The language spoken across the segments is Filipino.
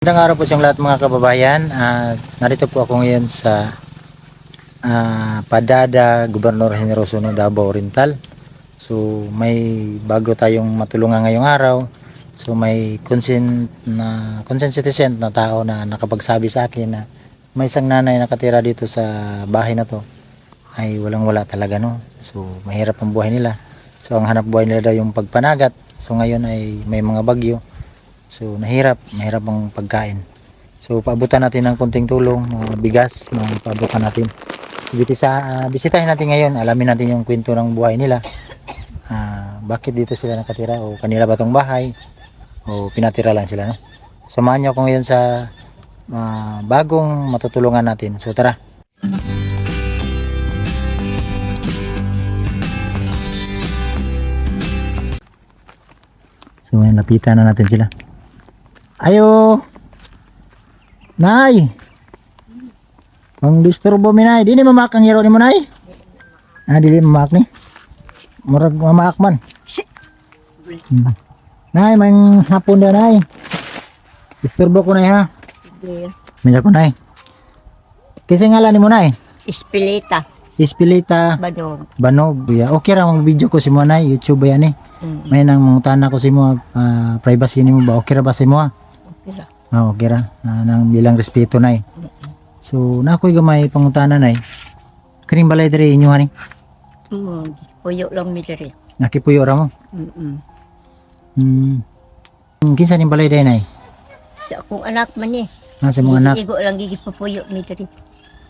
Magandang araw po sa lahat mga kababayan. Narito po ako ngayon sa Padada, Gobernador Generoso ng Davao Oriental. So may bago tayong matulungan ngayong araw. So may concerned citizen na tao na nakapagsabi sa akin na may isang nanay nakatira dito sa bahay na to ay walang-wala talaga, no. So mahirap ang buhay nila. So ang hanap buhay nila daw yung pagpanagat. So ngayon ay may mga bagyo. So mahirap ang pagkain. So paabutan natin ng konting tulong, mga bigas, paabutan natin. Bisitahin natin ngayon, alamin natin yung kwento ng buhay nila. Bakit dito sila nakatira, o kanila ba tong bahay, o pinatira lang sila, no? Samahan niyo ako ngayon sa bagong matutulungan natin. So tara. So lapitan na natin sila. Ayo. Nay. Ang disturbo mi nay. Dili mamak ang hero nimo nay. Dili mamak ni. Murag mamak man. Nay, mang hapon daw nay. Disturbo ko nay ha. Minsa ko nay. Kasi ngalan nimo nay? Ispilita. Ispilita. Banog. Banog. Okay ra mag video ko si mo nay, YouTube ba yan eh. May nang mangutana ko si mo, privacy nimo ba okay ra ba si mo? Okay ra. Okay ra. Nang bilang respeto nay. So na ako'y gamay pangutana nay. Kining balay diri inyo hani? Puyo lang mi diri. Nakipuyo ra mo? Kinsa ning balay day nay? Sa akong anak man ni. Sa mga anak. Igo lang gigipapuyo mi diri.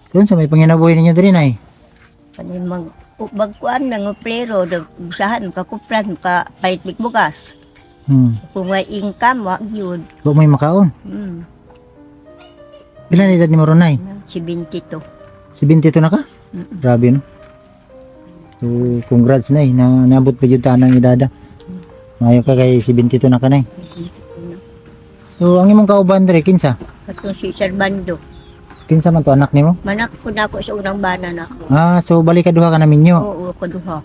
So sa may panginabuhi ninyo diri nay? Kani mang bagkuan nang plero usahan makakuplan ka palit big bugas. Kung may income wa gyud. Wa may makaon. Ilan edad ni mo ron nay? Si 22. Si 22 na ka? Grabe no. So congrats nay na naabot pa jud ta nang edad. Mayo ka kay si 22 na ka nay. So ang imong kauban diri kinsa? Kato si Servando. Kinsa man to anak nimo? Manak ko na ako sa unang bana na ako. So balik ka duha ka namin nyo. Oo, kaduha.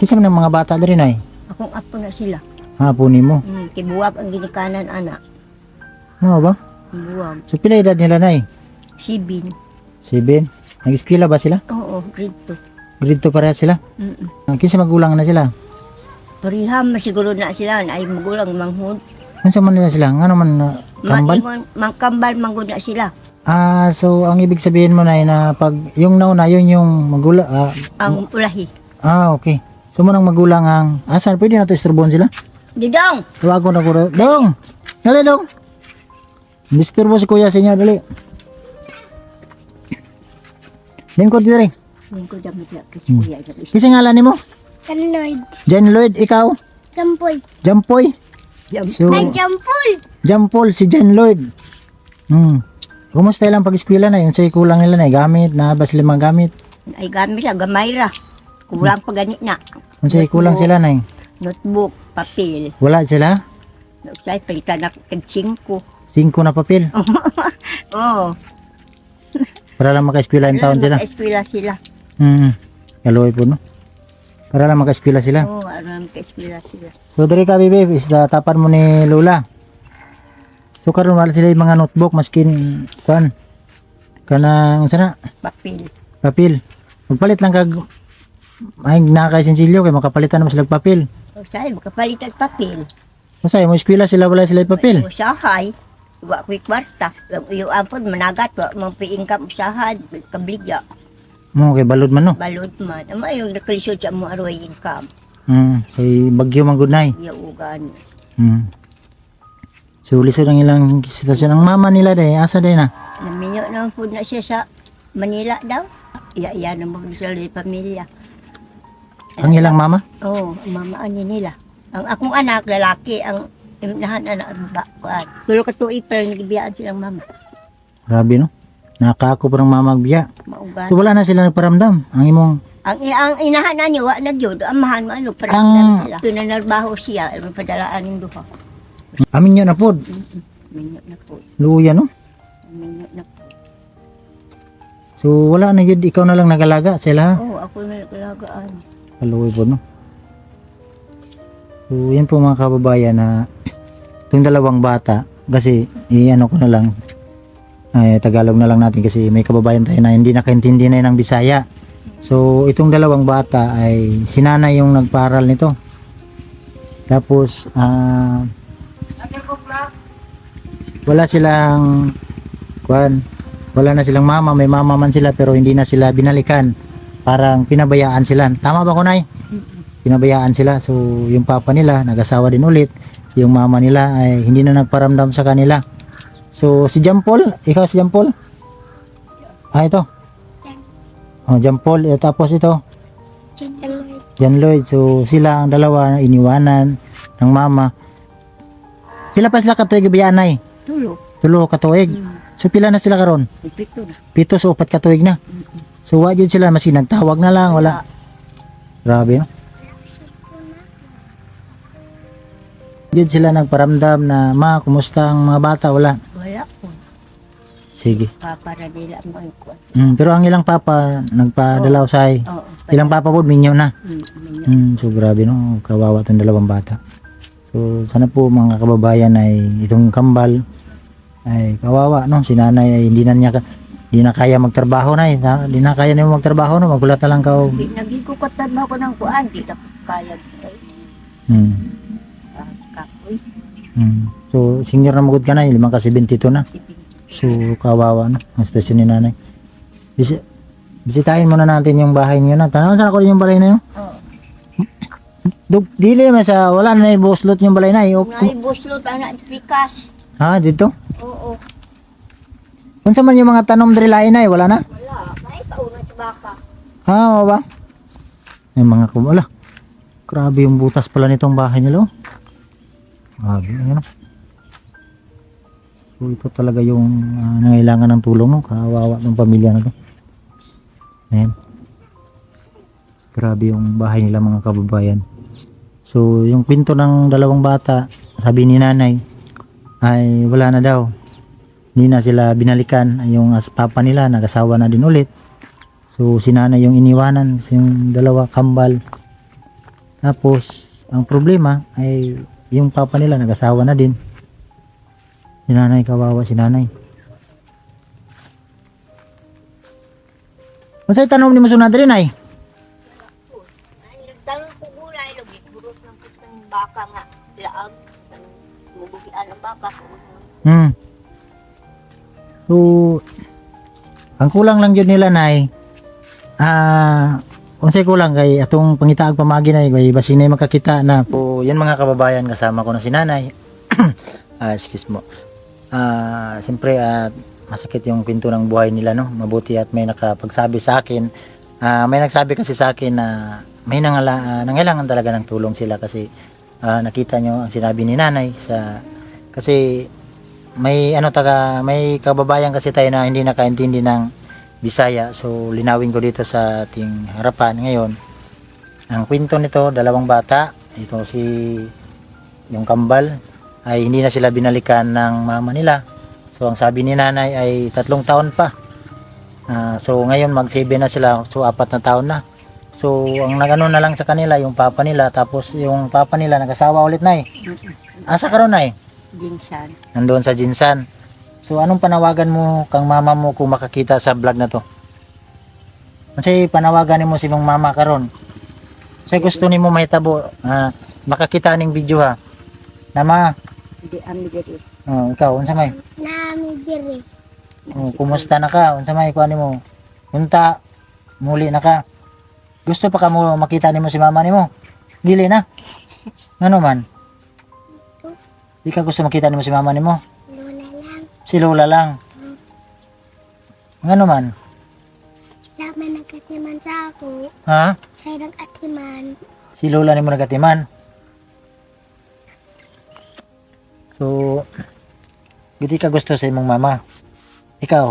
Kinsa man ang mga bata diri nay? Akong apo na sila. Hapon nimo. Kibuwag ang ginikanan anak. Ano ba? Kibuwag. So pila edad nila nay? 7. 7. Nag-eskwela ba sila? Oo, grade 2. Grade 2 pareha sila? Kinsa magulang na sila? Pariham siguro na sila na ay magulang manghud. Kinsa man nila sila? Ngano man kambal? Mangkambal manggod na sila. So ang ibig sabihin mo nay na pag yung nauna yun yung magulang Ang ulahi. Okay. So mo nang magulang ang asan pwede na to istorbon sila? Didong! Tawagon ako. Dong! Dali dong! Disturbo si kuya sa inyo, dali. Lingkod dito rin. Lingkod dami siya kasi kuya. Kasi ngalan ni mo? Jan Lloyd. Jan Lloyd, ikaw? Jampoy. Jampoy? So, Ay, Jampol! Jampol, si Jan Lloyd. Kumusta lang pag-eskwela na yun? Sa'yo kulang nila na gamit, na ba sila mga gamit? Ay gamit siya, gamay ra. Kulang pa ganit na. Kung sa'yo kulang sila na Notebook, papel. wala sila? Sa'yo palitan na kag 5. 5 na papel. Oo. Para lang maka-eskwela yung taon sila. Eskwela sila. Kaluoy po, no? Para lang maka-eskwela sila. Oo, aram ka eskwela sila. So, dari ka, baby, is tapan mo ni Lola. So, karon wala sila yung mga notebook, maskin, kuan, kanang, sana, Papel. papel. Magpalit lang kag, ay, nakakay sensilyo, kay makapalitan naman sila papel. O sa'yo, makapalitan papel. Masaya, mo eskwela sila, wala sila yung papel. Usahay. Wa ko'y kwarta. Yung apod, managat. Wa mong piingkam usahan. Kabligya. Kay balod man, no? Balod man. Ama yung nakalisod sa mo aroy income. Kay bagyo man gud nay. Yaugan. So, lisod ang ilang sitwasyon. Ang mama nila day, asa day na? Naminyo naman po na siya sa Manila daw. Iya na mo sila yung pamilya. Ang ilang mama? Oo, mamaan nila. Ang akong anak, lalaki, ang imnahan anak ba kuan. Pero katuig pa lang nagibiyaan silang mama. Grabe, no? Nakako pa ng mama agbiya. Maugan. So, wala na sila nagparamdam. Ang imong, Ang inahan na niyo, wa na gyud. Amahan mo ano, parang sila. Ito na narbaho siya, padalaan ng duha. amin nyo na po. Minyo na po. Luya, no? Minyo na po. So, wala na yun. Ikaw na lang nagalaga sila. Oo, ako na nagalagaan. Kaluoy po, no? So, yan po mga kababayan na itong dalawang bata, kasi i-ano ko na lang, ay Tagalog na lang natin kasi may kababayan tayo na hindi nakaintindi na ng Bisaya. So itong dalawang bata ay si nanay yung nagparal nito. Tapos wala silang wala na silang mama, may mama man sila pero hindi na sila binalikan. Parang pinabayaan sila. Tama ba ko, Nay? Pinabayaan sila. So yung papa nila nag-asawa din ulit. Yung mama nila ay hindi na nagparamdam sa kanila. So si Jampol, ikaw si Jampol? Ito. Oh, Jampol, tapos ito. Jan Lloyd. So sila ang dalawa na iniwanan ng mama. Pila pa sila katuig biyan, Nay? Tulo katuig. So pila na sila karon? Pito, so 4 katuig na. So wa jud sila maski nagtawag na lang, wala. Grabe no. Jud sila nagparamdam na ma, kumusta ang mga bata, wala. Wala po. Sige. Para nila ang mga kuan. Pero ang ilang papa nagpadalaw say. Oo. Ilang papa po minyo na. Minyo. So grabe no, kawawa tong dalawang bata. So sana po mga kababayan ay itong kambal ay kawawa no, si nanay ay hindi na kaya magtrabaho na, hindi na kaya nimo magtrabaho no, magulat na lang ka. Nagikukutan mo ko ng kuan, di na ko kaya dito. Kapoy. So senior na magud ka na, 5 kasi 22 na. So kawawa no, ang sitwasyon ni nanay. Bisitahin muna natin yung bahay niyo na. Tanaw sana ko rin yung balay na yun. Oo. Dili man sa wala na ibuslot yung balay na. Naibuslot anak tikas. Ha, dito? Oo. Unsa man yung mga tanom diri lain ay wala na? Wala. May kaunay sa baka. Oo ba? May mga kumula. Grabe yung butas pala nitong bahay nila. Oh. Grabe, ano? So ito talaga yung nangailangan ng tulong, no? Kawawa ng pamilya na to. Ayan. Grabe yung bahay nila mga kababayan. So yung pinto ng dalawang bata, sabi ni nanay, ay wala na daw. Hindi na sila binalikan. Yung papa nila nag-asawa na din ulit. So si nanay yung iniwanan, yung dalawa kambal. Tapos ang problema ay yung papa nila nag-asawa na din. Si nanay, kawawa si nanay. Masay tanong ni Masunad rin ay? Tanong ko gulay, lagi burot ng putang baka nga. Laag. Mubugian ang baka. So ang kulang lang yun nila nay, unsay kulang kay atong pangitaag pamagi na kay basin na makakita na po yan mga kababayan, kasama ko na si nanay. Excuse mo. Siyempre masakit yung pinto ng buhay nila, no. Mabuti at may nakapagsabi sa akin. May nagsabi kasi sa akin na may nangailangan talaga ng tulong sila kasi nakita nyo ang sinabi ni nanay kasi may may kababayan kasi tayo na hindi nakaintindi ng Bisaya. So linawin ko dito sa ating harapan ngayon. Ang kwento nito, dalawang bata, ito yung kambal ay hindi na sila binalikan ng mama nila. So ang sabi ni nanay ay 3 taon pa. So ngayon mag-7 na sila, so 4 na taon na. So ang nagano na lang sa kanila yung papa nila, tapos yung papa nila nag-asawa ulit na asa karon na Jinsan. nandoon sa Jinsan. So anong panawagan mo kang mama mo kung makakita sa vlog na to? Unsay panawagan nimo si mong mama karon? Say gusto nimo mahitabo makakita ning video ha. Nama, Hindi ami diri. ikaw unsa may? Nami diri. Kumusta na ka? Unsa may kuan nimo? Unta muli na ka. Gusto pa ka mo makita nimo si mama nimo? Dili na. Ngano man? Di ka gusto makita nimo si mama nimo? Lola lang. Si Lola lang. Ngano man? Sama nagkatiman sa ako. Ha? Siya nag-atiman. Si Lola nimo nagatiman. So, giti ka gusto sa imong mama. Ikaw?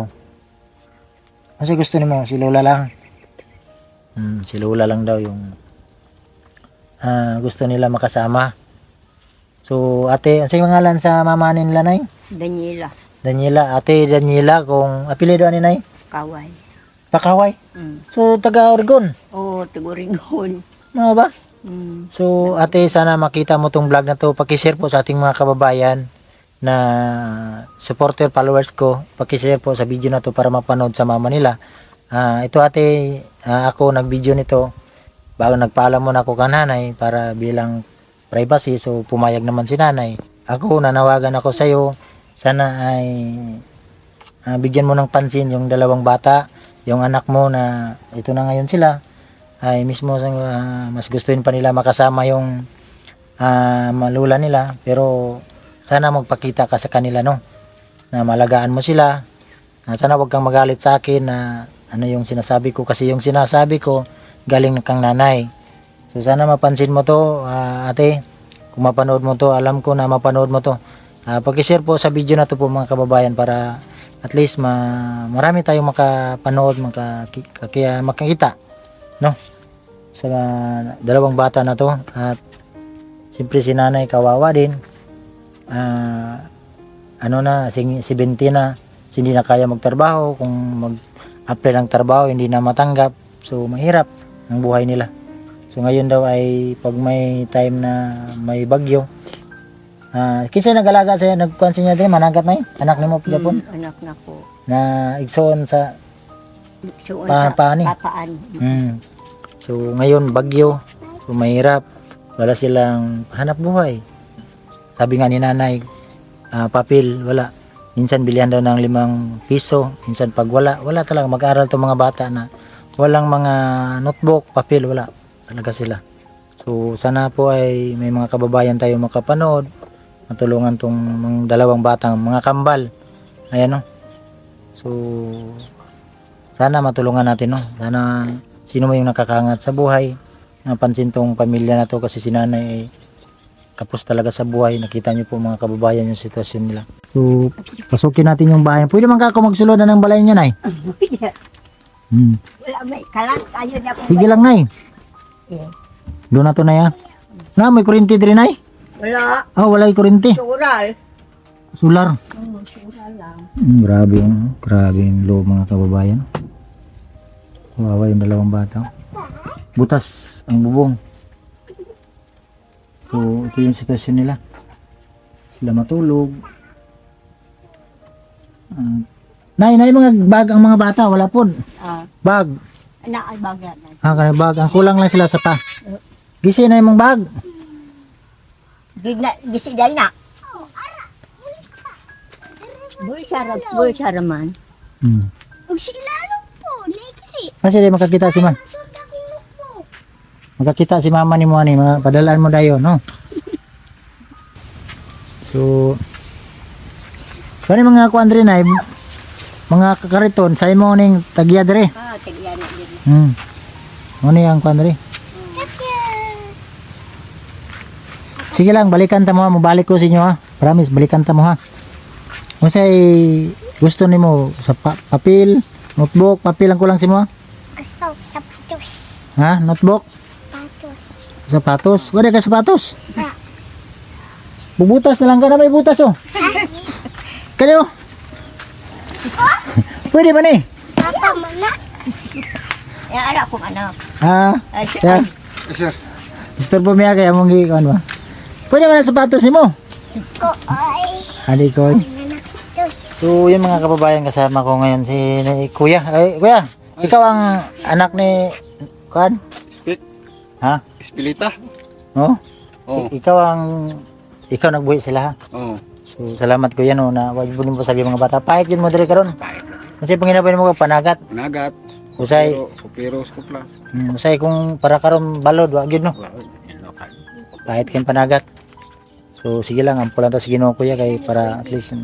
Ano gusto nimo? Si Lola lang? Si Lola lang daw yung gusto nila makasama. So, ate, ano yung ngalan sa mama nila, Nay? Daniela. Daniela. Ate Daniela, kung apelido ni Nay? Kaway. Pakaway. Mm. So, taga Oregon. Oo, tiguringon. Ano ba? Mm. So, ate, sana makita mo tong vlog na to. Pakishare po sa ating mga kababayan. na supporter followers ko, paki-share po sa video na to para mapanood sa mama nila. Ito ate, ako nag-video nito bago nagpaalam muna ako kan nanay para bilang privacy, so pumayag naman si nanay. Ako nanawagan ako sa iyo, sana ay bigyan mo ng pansin yung dalawang bata, yung anak mo na ito na ngayon sila, ay mismo mas gustuin pa nila makasama yung malula nila, pero sana magpakita ka sa kanila, no, na malagaan mo sila. Sana wag kang magalit sa akin na ano yung sinasabi ko, kasi yung sinasabi ko galing ng kang nanay. So sana mapansin mo to, ate. Kung mapanood mo to, alam ko na mapanood mo to. Pag-share po sa video na to po mga kababayan para at least marami tayong makapanood, kaya makikita, no, sa dalawang bata na to. At siyempre si nanay kawawa din, ano na, 70 na, hindi na kaya magtrabaho. Kung mag-apply ng trabaho hindi na matanggap, so mahirap ang buhay nila. So ngayon daw ay pag may time na may bagyo, kinsa nag-alaga sa nagkuan sa niya din managat na anak nimo po Japon Anak na ko. na igsoon sa So, paani. papaan. So ngayon bagyo, so mahirap, wala silang hanap buhay. Sabi nga ni nanay, papel wala, minsan bilihan daw ng 5 piso, minsan pag wala talaga. Mag-aral to mga bata na walang mga notebook, papel, wala talaga sila. So sana po ay may mga kababayan tayo makapanood, matulungan tong mga dalawang batang mga kambal. Ayan, no. So sana matulungan natin, no. Sana sino man yung nakakaangat sa buhay, napansin tong pamilya na to, kasi si nanay ay kapos talaga sa buhay. Nakita niyo po mga kababayan yung sitwasyon nila. So pasukin natin yung bahay. Pwede man ka ako magsulod na ng balay niya, nay? Wala may kalang kayo na po. Sige lang, nay. Yeah. Doon na to, nay, ha? Na, may kuryente din, nay? Wala. Walay kuryente. Sural. Solar. Sural lang. Grabe yung loob mga kababayan. Kawawa yung dalawang bata. Butas ang bubong. So ito yung sitwasyon nila. Sila matulog. Nay, mga bag ang mga bata, wala po. Bag. Nakalbagyan na. Kaya bag. Ang kulang lang sila sa pa. Gisi na yung bag. Gisiday na. Bulsara man. Huwag sila po. Nay kasi. Kasi di makakita si ma. Sundak mo po. Makakita si mama ni mo ani, padalaan mo dayon, no? So kani mga kuandre na mga kakariton sa imo ning tagya dire. Tagyan na din. Mo ni ang kuandre. Sige lang, balikan ta mo ha. Mabalik ko sa inyo, ha. Promise, balikan ta mo, ha. Masay gusto nimo sa papel, notebook, papel ang kulang si mo, ha? Gusto, sapatos. Ha? Notebook, Sapatos. sapatos. Wala ka sapatos. Ha. Bubutas na lang ka na, may butas, oh. Kanyo. Pwede ba ni? Papa, mana? Yung anak kong anak. Sir. Sir. Mr. Bumiya kaya mong gikon ba? Pwede ba na sapatos ni mo? Ko, ay. Hali ko. Anak to. So, yung mga kababayan kasama ko ngayon si Kuya. Ay, Kuya, ikaw ang anak ni Kuan? Spit. Ha? Ispilita. No? Oo. Ikaw nagbuhi sila, ha? Oo. So, salamat Kuya, no, na wag mo pa sabi mga bata. Pahit yun mo diri karon. Kasi panginapin mo panagat. Panagat. Usay. Kupiro, skuplas. Usay kung para karon balod, wag yun, no? Pahit kayong panagat. So sige lang, ampulan ta sa Ginoo Kuya kay para at least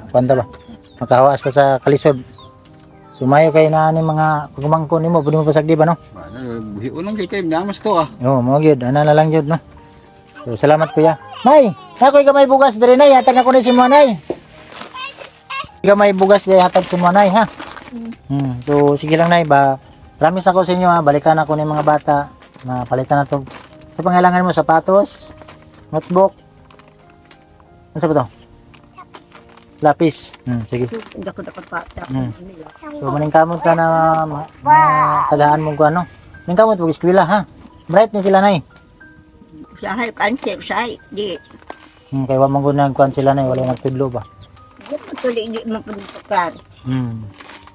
kwanta ba makahawas ta sa kalisod. Sumayo kay na ni mga pagumangkon nimo, pwede mo pasagdi ba, no? Buhi unang kay kay namas to ah. Oo, mo gyud, ana na lang gyud, no. So salamat Kuya. Nay, ako may bugas diri, nay, hatag ako ni si mo, nay. Ikaw may bugas diri, hatag si mo, nay, ha. So sige lang, nay, promise ako sa inyo, ha, balikan ako ni mga bata na palitan na to. Sa pangailangan mo, sapatos, notebook, ano sa ba to? Lapis. Sige. Dako-dako pa. So maningkamot ka na tagaan mo ko ano. Maningkamot mo eskwela, ha. Bright ni sila, nay. Sahay kanser, sahay. Di. Kaya wa man gud nagkuan sila na wala nagtudlo ba. Di pa tuloy, di mapagkaklar.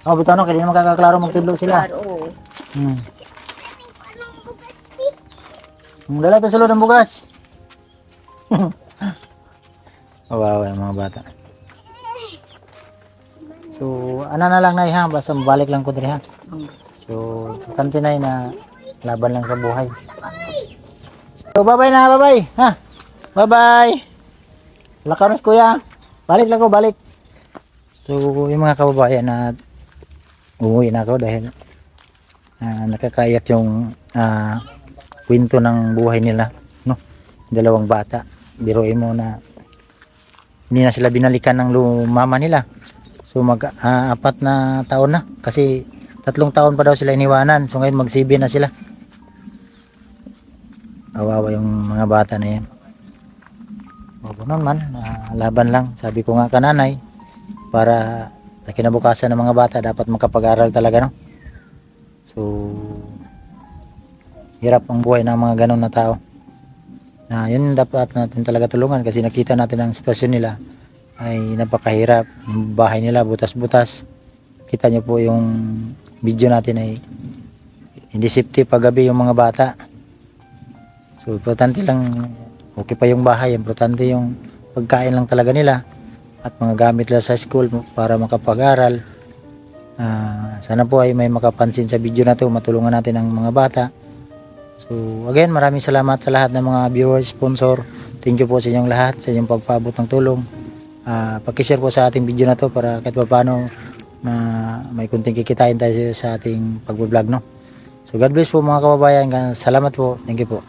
Oh, bitaw no, kaya di na magkakaklaro magtudlo sila. Oo. Dala to sulod ng bugas. Wow, yung mga bata. So, ano na lang na ha, basta mabalik lang ko diri ha. So, importante na laban lang sa buhay. So, bye-bye na, bye-bye. Ha? Bye-bye. Lakaros kuya. Balik lang ko, balik. So, yung mga kababayan na umuwi na ako dahil nakakaiyak yung kwento ng buhay nila, no? Dalawang bata. Biruin mo na hindi na sila binalikan ng mama nila. So apat na taon na kasi 3 taon pa daw sila iniwanan. So ngayon mag-7 na sila. Awawa yung mga bata na yan. O ganoon man, laban lang. Sabi ko nga kananay, para sa kinabukasan ng mga bata dapat makapag-aral talaga, no? So hirap ang buhay ng mga ganon na tao. Yun dapat natin talaga tulungan kasi nakita natin ang sitwasyon nila ay napakahirap. Yung bahay nila butas-butas. Kita nyo po yung video natin ay hindi safety paggabi yung mga bata. So importante lang, okay pa yung bahay, importante yung pagkain lang talaga nila at mga gamit nila sa school para makapag-aral. Sana po ay may makapansin sa video na to, matulungan natin ang mga bata. So again, maraming salamat sa lahat ng mga viewers, sponsor. Thank you po sa inyong lahat, sa inyong pagpaabot ng tulong. Pakishare po sa ating video na to para kahit paano na may kunting kikitain tayo sa ating pag-vlog, no? So God bless po mga kababayan. Salamat po. Thank you po.